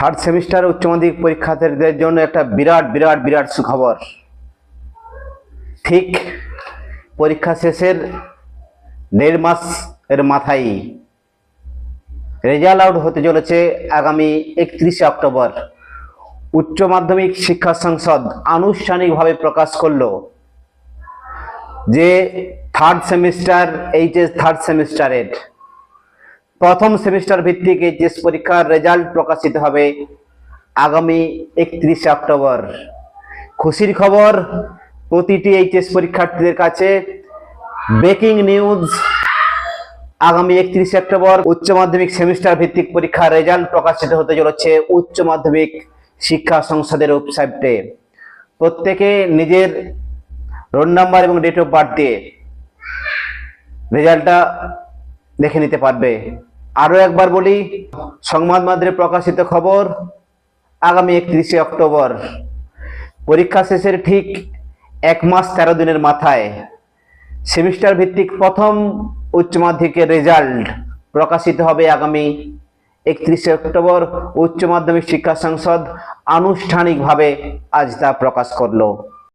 Third semester উচ্চ মাধ্যমিক পরীক্ষার্থীদের জন্য একটা বিরাট বিরাট বিরাট সুখবর। ঠিক পরীক্ষা শেষের 1.5 মাস এর মাথায় রেজাল্ট আউট হতে চলেছে আগামী 31শে অক্টোবর। উচ্চ মাধ্যমিক শিক্ষা সংসদ আনুষ্ঠানিকভাবে প্রকাশ করলো যে থার্ড সেমিস্টার এইচএস থার্ড সেমিস্টারের প্রথম সেমিস্টার ভিত্তিক এইচএস পরীক্ষার রেজাল্ট প্রকাশিত হবে আগামী 31শে অক্টোবর। খুশির খবর প্রতিটি এইচএস পরীক্ষার্থীদের কাছে। ব্রেকিং নিউজ, আগামী 31শে অক্টোবর উচ্চ মাধ্যমিক সেমিস্টার ভিত্তিক পরীক্ষার রেজাল্ট প্রকাশিত হতে চলেছে উচ্চ মাধ্যমিক শিক্ষা সংসদের ওয়েবসাইটে। প্রত্যেকে নিজের রোল নাম্বার এবং ডেট অফ বার্থ দিয়ে রেজাল্টটা দেখে নিতে পারবে। আরো একবার বলি, সংবাদ মাধ্যমে প্রকাশিত খবর, আগামী 31শে অক্টোবর পরীক্ষা শেষের ঠিক 1 মাস 13 দিনের মাথায় সেমিস্টার ভিত্তিক প্রথম উচ্চ মাধ্যমিকের রেজাল্ট প্রকাশিত হবে আগামী 31শে অক্টোবর। উচ্চ মাধ্যমিক শিক্ষা সংসদ আনুষ্ঠানিকভাবে আজ তা প্রকাশ করলো।